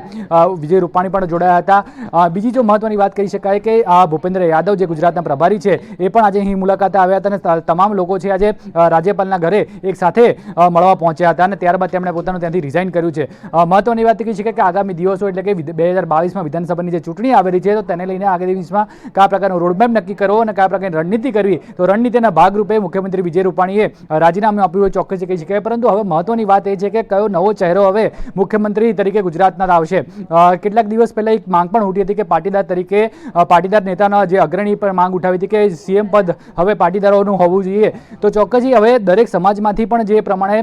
વિજય રૂપાણી પણ જોડાયા હતા। બીજી જો મહત્વની વાત કહી શકાય કે ભૂપેન્દ્ર યાદવ જે ગુજરાતના પ્રભારી છે એ પણ આજે અહીં મુલાકાતે આવ્યા હતા અને તમામ લોકો છે આજે રાજ્યપાલના ઘરે એક સાથે મળવા પહોંચ્યા હતા અને ત્યારબાદ તેમણે પોતાનું ત્યાંથી રિઝાઇન કર્યું છે। મહત્વની વાત કહી શકાય કે આગામી દિવસો એટલે કે 2022માં વિધાનસભાની જે ચૂંટણી આવેલી છે તો તેને લઈને આગામી દિવસમાં કયા પ્રકારનો રોડમેપ નક્કી કરવો અને કયા પ્રકારની રણનીતિ કરવી, તો રણનીતિના ભાગરૂપે મુખ્યમંત્રી વિજય રૂપાણીએ રાજીનામું આપ્યું હોય ચોક્કસ કહી શકાય। પરંતુ હવે મહત્વની વાત એ છે કે કયો નવો ચહેરો હવે મુખ્યમંત્રી તરીકે ગુજરાતના આવશે। કેટલાક દિવસ પહેલા એક માંગ પણ ઉઠી હતી કે પાટીદાર તરીકે પાટીદાર નેતાના જે અગ્રણી પર માંગ ઉઠાવી હતી કે સીએમ પદ હવે પાટીદારોનું હોવું જોઈએ। તો ચોક્કસ હવે દરેક સમાજમાંથી પણ જે પ્રમાણે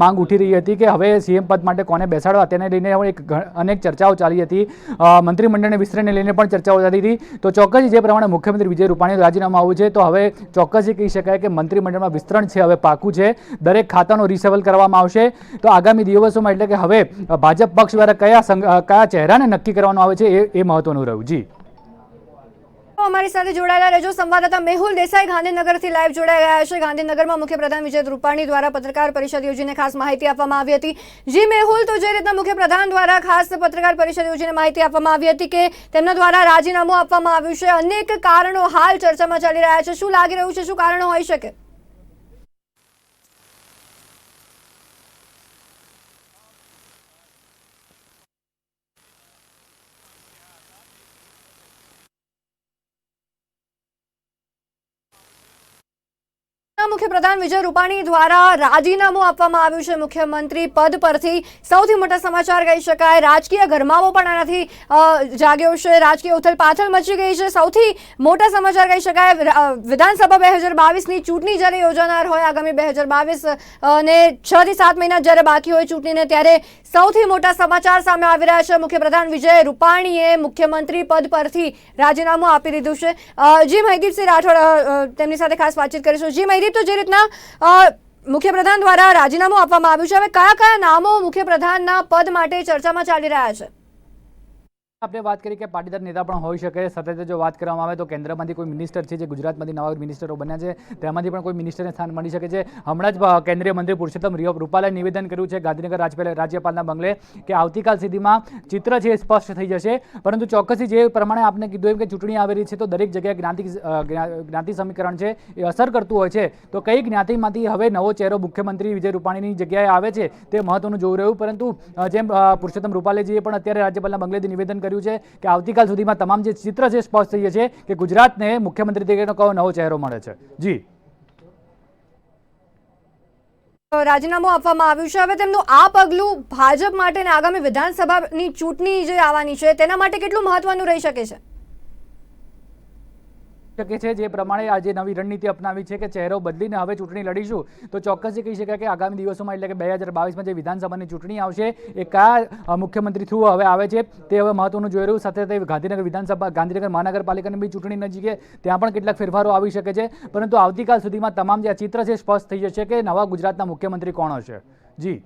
માંગ ઉઠી રહી હતી કે હવે સીએમ પદ માટે કોને બેસાડવા તેને લઈને અનેક ચર્ચાઓ ચાલી હતી। મંત્રીમંડળને વિસ્તરણને લઈને પણ ચર્ચાઓ ચાલી હતી। તો ચોક્કસ જે પ્રમાણે મુખ્યમંત્રી વિજય રૂપાણીનું રાજીનામું આવ્યું છે તો હવે ચોક્કસ કહી શકાય કે મંત્રીમંડળમાં વિસ્તરણ છે હવે પાકું છે, દરેક ખાતાનો રિસેવલ કરવામાં આવશે। તો આગામી દિવસોમાં એટલે કે હવે ભાજપ પક્ષ દ્વારા કયા ચહેરાને નક્કી કરવાનું આવે છે એ મહત્વનું રહ્યું। જી અમારી સાથે જોડાયેલા રહેજો। સંવાદદાતા મેહુલ દેસાઈ ગાંધીનગરથી લાઈવ જોડાઈ ગયા છે। ગાંધીનગરમાં મુખ્યપ્રધાન વિજય રૂપાણી દ્વારા પત્રકાર પરિષદ યોજીને ખાસ માહિતી આપવામાં આવી હતી। જી મેહુલ, તો જે રીતના મુખ્યપ્રધાન દ્વારા ખાસ પત્રકાર પરિષદ યોજીને માહિતી આપવામાં આવી હતી કે તેમના દ્વારા રાજીનામું આપવામાં આવ્યું છે, અનેક કારણો હાલ ચર્ચામાં ચાલી રહ્યા છે, શું લાગી રહ્યું છે, શું કારણો હોઈ શકે? મુખ્યપ્રધાન વિજય રૂપાણી દ્વારા રાજીનામું આપવામાં આવ્યું છે મુખ્યમંત્રી પદ પરથી। સૌથી મોટા સમાચાર કહી શકાય, રાજકીય ગરમાવો પણ આનાથી જાગ્યો છે, રાજકીય ઉથલપાથલ મચી ગઈ છે। સૌથી મોટા સમાચાર કહી શકાય, વિધાનસભા 2022ની ચૂંટણી જ્યારે યોજાનાર હોય આગામી 2022 અને 6 થી 7 મહિના જ્યારે બાકી હોય ચૂંટણીને, ત્યારે સૌથી મોટા સમાચાર સામે આવી રહ્યા છે। મુખ્યપ્રધાન વિજય રૂપાણીએ મુખ્યમંત્રી પદ પરથી રાજીનામું આપી દીધું છે। જી મહીદીપસિંહ રાઠોડ તેમની સાથે ખાસ વાતચીત કરીશું। જી મહીદીપ, તો જે રીતના મુખ્યપ્રધાન દ્વારા રાજીનામું આપવામાં આવ્યું છે, હવે કયા કયા નામો મુખ્યપ્રધાનના પદ માટે ચર્ચામાં ચાલી રહ્યા છે? આપણે વાત કરી કે પાટીદાર નેતા પણ હોઈ શકે. સતત જો વાત કરવામાં આવે તો કેન્દ્રમાંથી કોઈ મિનિસ્ટર છે, જે ગુજરાતમાંથી નવા મિનિસ્ટરો બન્યા છે, તેમાંથી પણ કોઈ મિનિસ્ટરને સ્થાન મળી શકે છે. હમણાં જ કેન્દ્રીય મંત્રી પુરુષોત્તમ રૂપાલાએ નિવેદન કર્યું છે ગાંધીનગર રાજ્યપાલના બંગલે કે આવતીકાલ સુધીમાં ચિત્ર છે એ સ્પષ્ટ થઈ જશે. પરંતુ ચોક્કસથી જે પ્રમાણે આપને કીધું એમ કે ચૂંટણી આવી રહી છે તો દરેક જગ્યાએ જ્ઞાતિ સમીકરણ છે એ અસર કરતું હોય છે. તો કઈ જ્ઞાતિમાંથી હવે નવો ચહેરો મુખ્યમંત્રી વિજય રૂપાણીની જગ્યાએ આવે છે તે મહત્વનું જોઈ રહ્યું. પરંતુ જેમ પુરુષોત્તમ રૂપાલાજીએ પણ અત્યારે રાજ્યપાલના બંગલેથી નિવેદન કર્યું છે કે આવતીકાલ સુધીમાં તમામ જે ચિત્ર છે સ્પષ્ટ થઈ જશે કે ગુજરાતને મુખ્યમંત્રી તરીકેનો કયો નવો ચહેરો મળે છે. જી, રાજીનામું આપવામાં આવ્યું છે. હવે તેમનું આ પગલું ભાજપ માટે અને આગામી વિધાનસભાની ચૂંટણી જે આવવાની છે તેના માટે કેટલું મહત્વનું રહી શકે છે? શકે છે જે પ્રમાણે આજે નવી રણનીતિ અપનાવી છે કે ચહેરો બદલીને હવે ચૂંટણી લડીશું, તો ચોક્કસથી કહી શકાય કે આગામી દિવસોમાં એટલે કે 2022માં જે વિધાનસભાની ચૂંટણી આવશે એ કયા મુખ્યમંત્રી થ્રુ હવે આવે છે તે હવે મહત્વનું જોઈ રહ્યું. સાથે સાથે ગાંધીનગર વિધાનસભા, ગાંધીનગર મહાનગરપાલિકાની બી ચૂંટણી નજીક છે, ત્યાં પણ કેટલાક ફેરફારો આવી શકે છે. પરંતુ આવતીકાલ સુધીમાં તમામ જે ચિત્ર છે સ્પષ્ટ થઈ જશે કે નવા ગુજરાતના મુખ્યમંત્રી કોણ હશે. જી,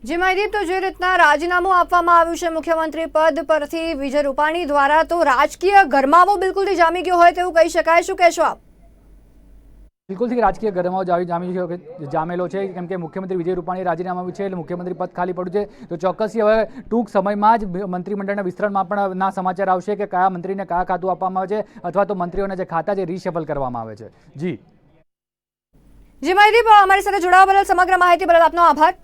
જી મયદીપ, તો જે રીતના રાજીનામું આપવામાં આવ્યું છે મુખ્યમંત્રી પદ પરથી વિજય રૂપાણી દ્વારા, તો રાજકીય ગરમાવો બિલકુલથી જામી ગયો હોય તેવું કહી શકાય. શું કહેશો આપ? બિલકુલથી રાજકીય ગરમાવો જામેલો છે, કેમ કે મુખ્યમંત્રી વિજય રૂપાણીએ રાજીનામું આપ્યું છે એટલે મુખ્યમંત્રી પદ ખાલી પડ્યું છે. તો ચોક્કસથી હવે ટૂંક સમયમાં જ મંત્રીમંડળના વિસ્તરણમાં પણ ના સમાચાર આવશે કે કયા મંત્રીને કયા ખાતું આપવામાં આવે છે અથવા તો મંત્રીઓના જે ખાતા છે રીશફલ કરવામાં આવે છે. જી, જી મયદીપ, અમારી સાથે જોડાવા બદલ, સમગ્ર માહિતી બદલ આપનો આભાર.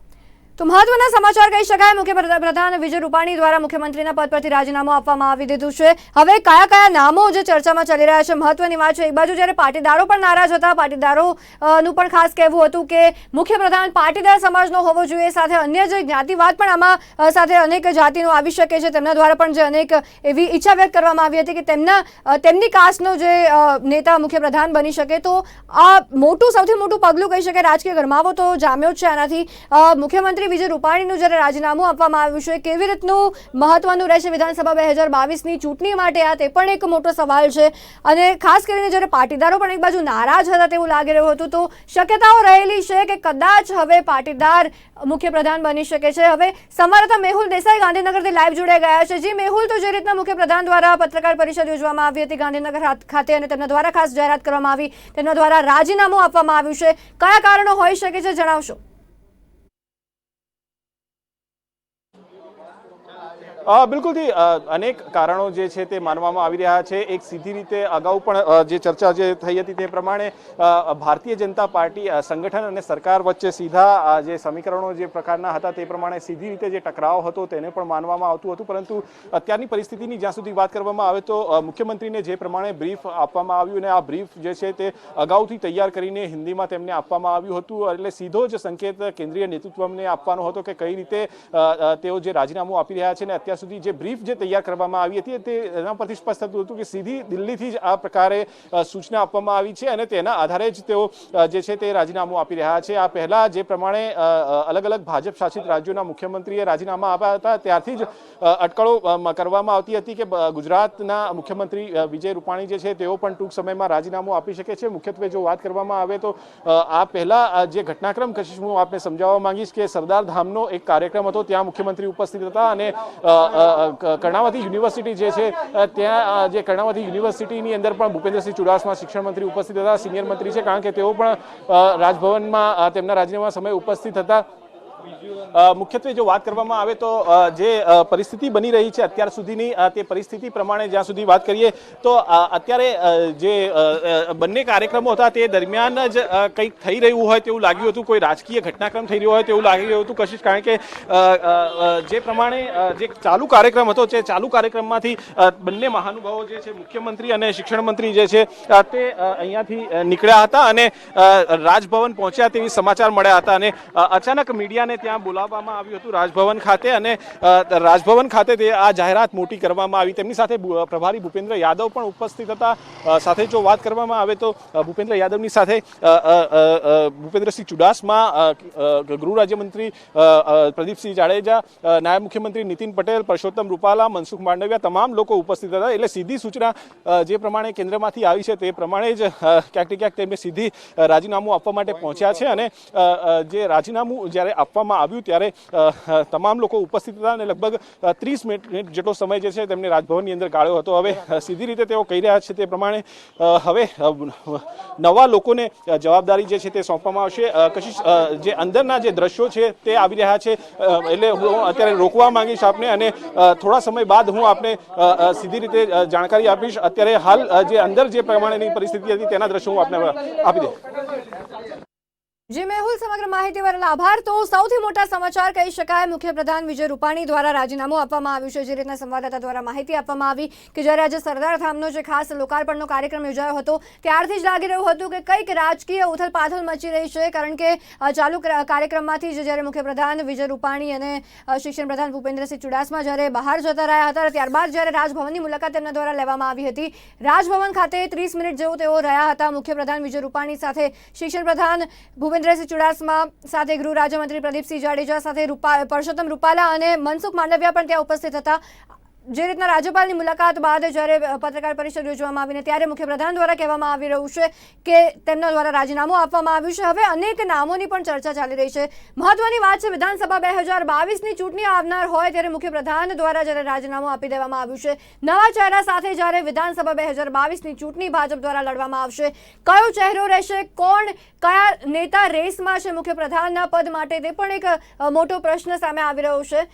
તો મહત્વના સમાચાર કહી શકાય, મુખ્યપ્રધાન વિજય રૂપાણી દ્વારા મુખ્યમંત્રીના પદ પરથી રાજીનામું આપવામાં આવી દીધું છે. હવે કયા કયા નામો જે ચર્ચામાં ચાલી રહ્યા છે મહત્વની વાત છે. એક બાજુ જ્યારે પાટીદારો પણ નારાજ હતા, પાટીદારોનું પણ ખાસ કહેવું હતું કે મુખ્યપ્રધાન પાટીદાર સમાજનો હોવો જોઈએ. સાથે અન્ય જે જ્ઞાતિવાદ પણ આમાં સાથે અનેક જાતિનો આવી શકે છે, તેમના દ્વારા પણ જે અનેક એવી ઈચ્છા વ્યક્ત કરવામાં આવી હતી કે તેમની કાસ્ટનો જે નેતા મુખ્યપ્રધાન બની શકે. તો આ સૌથી મોટું પગલું કહી શકાય. રાજકીય ગરમાવો તો જામ્યો જ છે આનાથી. મુખ્યમંત્રી વિજય રૂપાણીનું જ્યારે રાજીનામું આપવામાં આવ્યું છે, કેવી રીતનું મહત્વનું રહેશે વિધાનસભા 2022ની ચૂંટણી માટે, આ તે પણ એક મોટો સવાલ છે. અને ખાસ કરીને જ્યારે પાટીદારો પણ એક બાજુ નારાજ હતા તેવું લાગી રહ્યું હતું, તો શક્યતાઓ રહેલી છે કે કદાચ હવે પાટીદાર મુખ્યપ્રધાન બની શકે છે. હવે સંવાદદાતા મેહુલ દેસાઈ ગાંધીનગરથી લાઈવ જોડાઈ ગયા છે. જી મેહુલ, તો જે રીતના મુખ્યપ્રધાન દ્વારા પત્રકાર પરિષદ યોજવામાં આવી હતી ગાંધીનગર ખાતે અને તેમના દ્વારા ખાસ જાહેરાત કરવામાં આવી, તેમના દ્વારા રાજીનામું આપવામાં આવ્યું છે, કયા કારણો હોઈ શકે છે જણાવશો? બિલકુલથી અનેક કારણો જે છે તે માનવામાં આવી રહ્યા છે. એક સીધી રીતે અગાઉ પણ જે ચર્ચા જે થઈ હતી તે પ્રમાણે ભારતીય જનતા પાર્ટી સંગઠન અને સરકાર વચ્ચે સીધા જે સમીકરણો જે પ્રકારના હતા તે પ્રમાણે સીધી રીતે જે ટકરાવ હતો તેને પણ માનવામાં આવતું હતું. પરંતુ અત્યારની પરિસ્થિતિની જ્યાં સુધી વાત કરવામાં આવે તો મુખ્યમંત્રીને જે પ્રમાણે બ્રીફ આપવામાં આવ્યું અને આ બ્રીફ જે છે તે અગાઉથી તૈયાર કરીને હિન્દીમાં તેમને આપવામાં આવ્યું હતું. એટલે સીધો જ સંકેત કેન્દ્રીય નેતૃત્વને આપવાનો હતો કે કઈ રીતે તેઓ જે રાજીનામું આપી રહ્યા છે ને અત્યાર સુધી જે બ્રીફ જે તૈયાર કરવામાં આવી હતી તેના પરથી સ્પષ્ટ થતું હતું કે સીધી દિલ્હીથી જ આ પ્રકારે સૂચના આપવામાં આવી છે અને તેના આધારે જ તેઓ જે છે તે રાજીનામું આપી રહ્યા છે. આ પહેલા જે પ્રમાણે અલગ અલગ ભાજપ શાસિત રાજ્યોના મુખ્યમંત્રીએ રાજીનામા આપ્યા હતા ત્યારથી જ અટકળો કરવામાં આવતી હતી કે ગુજરાતના મુખ્યમંત્રી વિજય રૂપાણી જે છે તેઓ પણ ટૂંક સમયમાં રાજીનામું આપી શકે છે. મુખ્યત્વે જો વાત કરવામાં આવે તો આ પહેલા જે ઘટનાક્રમ કશિશ હું આપને સમજાવવા માંગીશ કે સરદાર ધામનો એક કાર્યક્રમ હતો, ત્યાં મુખ્યમંત્રી ઉપસ્થિત હતા અને કર્ણાવતી યુનિવર્સિટી જે છે ત્યાં જે કર્ણાવતી યુનિવર્સિટીની અંદર પણ ભૂપેન્દ્રસિંહ ચુડાસમા શિક્ષણ મંત્રી ઉપસ્થિત હતા, સિનિયર મંત્રી છે, કારણ કે તેઓ પણ રાજભવનમાં તેમના રાજીનામા સમયે ઉપસ્થિત હતા. મુખ્યત્વે જો વાત કરવામાં આવે તો જે પરિસ્થિતિ બની રહી છે અત્યાર સુધીની તે પરિસ્થિતિ પ્રમાણે જ્યાં સુધી વાત કરીએ તો અત્યારે જે બંને કાર્યક્રમો હતા તે દરમિયાન જ કંઈક થઈ રહ્યું હોય તેવું લાગ્યું હતું, કોઈ રાજકીય ઘટનાક્રમ થઈ રહ્યો હોય તેવું લાગી રહ્યું હતું કશિશ. કારણ કે જે પ્રમાણે જે ચાલુ કાર્યક્રમ હતો તે ચાલુ કાર્યક્રમમાંથી બંને મહાનુભાવો જે છે મુખ્યમંત્રી અને શિક્ષણ મંત્રી જે છે તે અહીંયાથી નીકળ્યા હતા અને રાજભવન પહોંચ્યા તેવી સમાચાર મળ્યા હતા અને અચાનક મીડિયાને ત્યાં બોલાવવામાં આવ્યું હતું રાજભવન ખાતે અને રાજભવન ખાતે તે આ જાહેરાત મોટી કરવામાં આવી. તેમની સાથે પ્રભારી ભૂપેન્દ્ર યાદવ પણ ઉપસ્થિત હતા. સાથે જો વાત કરવામાં આવે તો ભૂપેન્દ્ર યાદવની સાથે ભૂપેન્દ્રસિંહ ચુડાસમા, ગૃહ રાજ્યમંત્રી પ્રદીપસિંહ જાડેજા, નાયબ મુખ્યમંત્રી નીતિન પટેલ, પરસોત્તમ રૂપાલા, મનસુખ માંડવિયા તમામ લોકો ઉપસ્થિત હતા. એટલે સીધી સૂચના જે પ્રમાણે કેન્દ્રમાંથી આવી છે તે પ્રમાણે જ ક્યાંક ને ક્યાંક તેમને સીધી રાજીનામું આપવા માટે પહોંચ્યા છે અને જે રાજીનામું જ્યારે આપવા સોંપવામાં આવ્યું ત્યારે તમામ લોકો ઉપસ્થિત હતા અને લગભગ 30 મિનિટ જેટલો સમય જે છે તેમને રાજભવનની અંદર ગાળ્યો હતો. હવે સીધી રીતે તેઓ કહી રહ્યા છે તે પ્રમાણે હવે નવા લોકોને જવાબદારી જે છે તે સોંપવામાં આવશે. કશિશ, જે અંદરના જે દ્રશ્યો છે તે આવી રહ્યા છે એટલે હું અત્યારે રોકવા માંગીશ આપને અને થોડા સમય બાદ હું આપને સીધી રીતે જાણકારી આપીશ. અત્યારે હાલ જે અંદર જે પ્રમાણેની પરિસ્થિતિ હતી તેના દ્રશ્યો હું આપને આપી દઈશ. જી મેહુલ, સમગ્ર માહિતી બદલ આભાર. તો સૌથી મોટા સમાચાર કહી શકાય, મુખ્યપ્રધાન વિજય રૂપાણી દ્વારા રાજીનામું આપવામાં આવ્યું છે. જે રીતના સંવાદદાતા દ્વારા માહિતી આપવામાં આવી કે જ્યારે આજે સરદાર ધામનો જે ખાસ લોકાર્પણનો કાર્યક્રમ યોજાયો હતો ત્યારથી જ લાગી રહ્યું હતું કે કંઈક રાજકીય ઉથલપાથલ મચી રહી છે, કારણ કે ચાલુ કાર્યક્રમમાંથી જ જ્યારે મુખ્યપ્રધાન વિજય રૂપાણી અને શિક્ષણ પ્રધાન ભૂપેન્દ્રસિંહ ચુડાસમા જ્યારે બહાર જતા રહ્યા હતા, ત્યારબાદ જ્યારે રાજભવનની મુલાકાત તેમના દ્વારા લેવામાં આવી હતી. રાજભવન ખાતે 30 મિનિટ જેવું તેઓ રહ્યા હતા મુખ્યપ્રધાન વિજય રૂપાણી સાથે. શિક્ષણ પ્રધાન ભૂપેન્દ્રસિંહ ચુડાસમા સાથે ગૃહ રાજ્યમંત્રી પ્રદીપસિંહ જાડેજા સાથે પરસોત્તમ રૂપાલા અને મનસુખ માંડવિયા પણ ત્યાં ઉપસ્થિત હતા. જે રીતના રાજ્યપાલની મુલાકાત બાદ જ્યારે પત્રકાર પરિષદ યોજવામાં આવીને ત્યારે મુખ્યપ્રધાન દ્વારા કહેવામાં આવી રહ્યું છે કે તેમના દ્વારા રાજીનામું આપવામાં આવ્યું છે. હવે અનેક નામોની પણ ચર્ચા ચાલી રહી છે. મહત્વની વાત છે, વિધાનસભા 2022ની ચૂંટણી આવનાર હોય ત્યારે મુખ્યપ્રધાન દ્વારા જ્યારે રાજીનામું આપી દેવામાં આવ્યું છે. નવા ચહેરા સાથે જ્યારે વિધાનસભા 2022ની ચૂંટણી ભાજપ દ્વારા લડવામાં આવશે, કયો ચહેરો રહેશે, કોણ કયા નેતા રેસમાં છે મુખ્યપ્રધાનના પદ માટે, તે પણ એક મોટો પ્રશ્ન સામે આવી રહ્યો છે.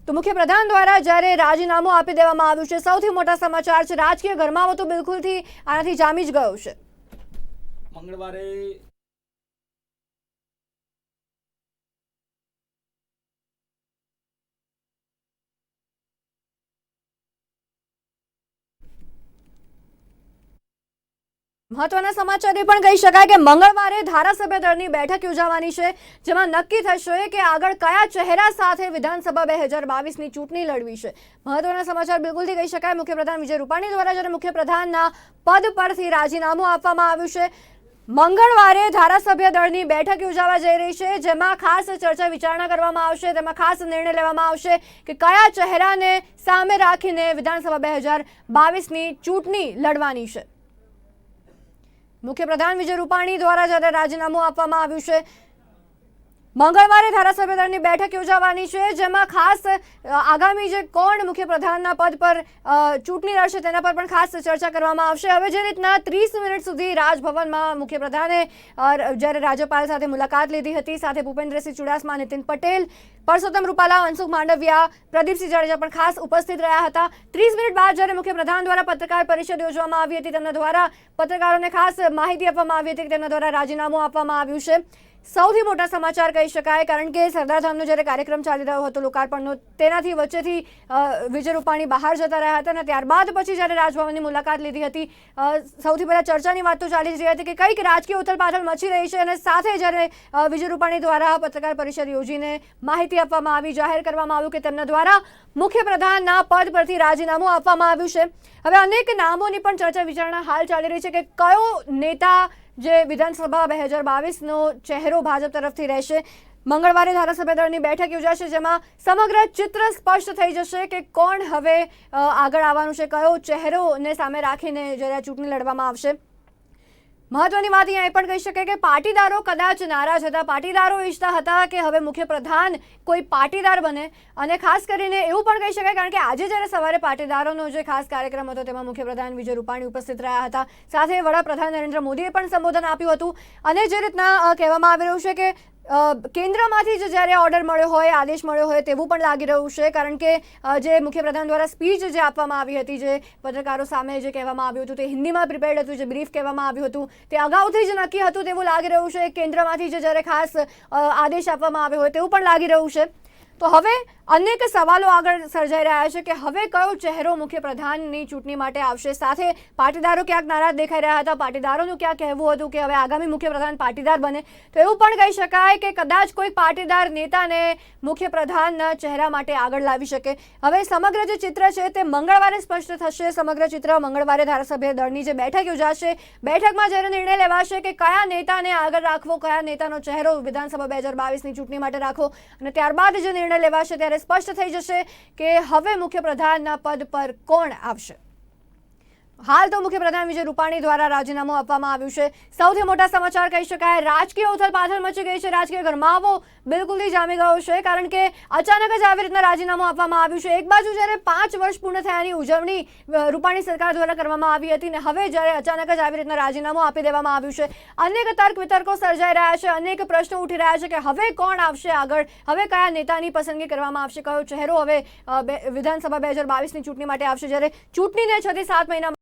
તો મુખ્યપ્રધાન દ્વારા જ્યારે રાજીનામું આપી દેવામાં આવ્યું છે, સૌથી મોટા સમાચાર છે. રાજકીય ગરમાવો તો બિલકુલથી આનાથી જામી જ ગયો છે. મંગળવારે મહત્વના સમાચાર એ પણ કહી શકાય કે મંગળવારે ધારાસભ્ય દળની બેઠક યોજાવાની છે, જેમાં નક્કી થશે કે આગળ કયા ચહેરા સાથે વિધાનસભા 2022ની ચૂંટણી લડવી છે. મહત્વના સમાચાર બિલકુલથી કહી શકાય, મુખ્યપ્રધાન વિજય રૂપાણી દ્વારા જ્યારે મુખ્યપ્રધાનના પદ પરથી રાજીનામું આપવામાં આવ્યું છે. મંગળવારે ધારાસભ્ય દળની બેઠક યોજાવા જઈ રહી છે, જેમાં ખાસ ચર્ચા વિચારણા કરવામાં આવશે. તેમાં ખાસ નિર્ણય લેવામાં આવશે કે કયા ચહેરાને સામે રાખીને વિધાનસભા 2022ની ચૂંટણી લડવાની છે. મુખ્યપ્રધાન વિજય રૂપાણી દ્વારા જ્યારે રાજીનામું આપવામાં આવ્યું છે, મંગળવારે ધારાસભ્ય દળની બેઠક યોજાવાની છે, જેમાં ખાસ આગામી જે કોણ મુખ્યપ્રધાનના પદ પર ચૂંટણી લડશે તેના પર પણ ખાસ ચર્ચા કરવામાં આવશે. હવે જે રીતના 30 મિનિટ સુધી રાજભવનમાં મુખ્યપ્રધાને જ્યારે રાજ્યપાલ સાથે મુલાકાત લીધી હતી, સાથે ભૂપેન્દ્રસિંહ ચુડાસમા, નીતિન પટેલ, પરસોત્તમ રૂપાલા, મનસુખ માંડવિયા, પ્રદીપસિંહ જાડેજા પણ ખાસ ઉપસ્થિત રહ્યા હતા. 30 મિનિટ બાદ જ્યારે મુખ્યપ્રધાન દ્વારા પત્રકાર પરિષદ યોજવામાં આવી હતી, તેમના દ્વારા પત્રકારોને ખાસ માહિતી આપવામાં આવી હતી કે તેમના દ્વારા રાજીનામું આપવામાં આવ્યું છે. સૌથી મોટા સમાચાર કહી શકાય, કારણ કે સરદાર ધામનો જ્યારે કાર્યક્રમ ચાલી રહ્યો હતો લોકાર્પણનો, તેનાથી વચ્ચેથી વિજય રૂપાણી બહાર જતા રહ્યા હતા અને ત્યારબાદ પછી જ્યારે રાજભવનની મુલાકાત લીધી હતી, સૌથી પહેલાં ચર્ચાની વાત તો ચાલી જ રહી હતી કે કંઈક રાજકીય ઉથલપાથલ મચી રહી છે અને સાથે જ્યારે વિજય રૂપાણી દ્વારા પત્રકાર પરિષદ યોજીને માહિતી આપવામાં આવી, જાહેર કરવામાં આવ્યું કે તેમના દ્વારા મુખ્યપ્રધાનના પદ પરથી રાજીનામું આપવામાં આવ્યું છે. હવે અનેક નામોની પણ ચર્ચા વિચારણા હાલ ચાલી રહી છે કે કયો નેતા જે વિધાનસભા 2022નો ચહેરો ભાજપ તરફથી રહેશે. મંગળવારે ધારાસભ્ય દળની બેઠક યોજાશે, જેમાં સમગ્ર ચિત્ર સ્પષ્ટ થઈ જશે કે કોણ હવે આગળ આવવાનું છે, કયો ચહેરોને સામે રાખીને જ્યારે ચૂંટણી લડવામાં આવશે. મહત્વની વાત અહીંયા એ પણ કહી શકાય કે પાટીદારો કદાચ નારાજ હતા. પાટીદારો ઈચ્છતા હતા કે હવે મુખ્યપ્રધાન કોઈ પાટીદાર બને, અને ખાસ કરીને એવું પણ કહી શકાય કારણ કે આજે જ્યારે સવારે પાટીદારોનો જે ખાસ કાર્યક્રમ હતો તેમાં મુખ્યપ્રધાન વિજય રૂપાણી ઉપસ્થિત રહ્યા હતા, સાથે વડાપ્રધાન નરેન્દ્ર મોદીએ પણ સંબોધન આપ્યું હતું. અને જે રીતના કહેવામાં આવી રહ્યું છે કે કેન્દ્રમાંથી જ જ્યારે ઓર્ડર મળ્યો હોય, આદેશ મળ્યો હોય તેવું પણ લાગી રહ્યું છે, કારણ કે જે મુખ્યપ્રધાન દ્વારા સ્પીચ જે આપવામાં આવી હતી, જે પત્રકારો સામે જે કહેવામાં આવ્યું હતું તે હિન્દીમાં પ્રિપેર્ડ હતું, જે બ્રીફ કહેવામાં આવ્યું હતું તે અગાઉથી જ નક્કી હતું તેવું લાગી રહ્યું છે. કેન્દ્રમાંથી જ જ્યારે ખાસ આદેશ આપવામાં આવ્યો હોય તેવું પણ લાગી રહ્યું છે. તો હવે અનેક સવાલો આગળ સર્જાઈ રહ્યા છે કે હવે કયો ચહેરો મુખ્યપ્રધાનની ચૂંટણી માટે આવશે. સાથે પાટીદારો ક્યાંક નારાજ દેખાઈ રહ્યા હતા, પાટીદારોનું ક્યાં કહેવું હતું કે હવે આગામી મુખ્યપ્રધાન પાટીદાર બને. તો એવું પણ કહી શકાય કે કદાચ કોઈ પાટીદાર નેતાને મુખ્યપ્રધાનના ચહેરા માટે આગળ લાવી શકે. હવે સમગ્ર જે ચિત્ર છે તે મંગળવારે સ્પષ્ટ થશે. સમગ્ર ચિત્ર મંગળવારે ધારાસભ્ય દળની જે બેઠક યોજાશે, બેઠકમાં જ્યારે નિર્ણય લેવાશે કે કયા નેતાને આગળ રાખવો, કયા નેતાનો ચહેરો વિધાનસભા 2022ની ચૂંટણી માટે રાખવો, અને ત્યારબાદ જે નિર્ણય લેવાશે ત્યારે સ્પષ્ટ થઈ જશે કે હવે મુખ્યપ્રધાનના પદ પર કોણ આવશે. હાલ તો મુખ્યપ્રધાન વિજય રૂપાણી દ્વારા રાજીનામું આપવામાં આવ્યું છે. સૌથી મોટા સમાચાર કહી શકાય. રાજકીય ઉથલપાથલ મચી ગઈ છે, રાજકીય ગરમાવો બિલકુલથી જામી ગયો છે, કારણ કે અચાનક જ આવી રીતના રાજીનામું આપવામાં આવ્યું છે. એક બાજુ જ્યારે 5 વર્ષ પૂર્ણ થયાની ઉજવણી રૂપાણી સરકાર દ્વારા કરવામાં આવી હતી ને હવે જ્યારે અચાનક જ આવી રીતના રાજીનામું આપી દેવામાં આવ્યું છે, અનેક તર્ક વિતર્કો સર્જાઈ રહ્યા છે, અનેક પ્રશ્નો ઉઠી રહ્યા છે કે હવે કોણ આવશે આગળ, હવે કયા નેતાની પસંદગી કરવામાં આવશે, કયો ચહેરો હવે વિધાનસભા 2022ની ચૂંટણી માટે આવશે, જ્યારે ચૂંટણીને 6 થી 7 મહિના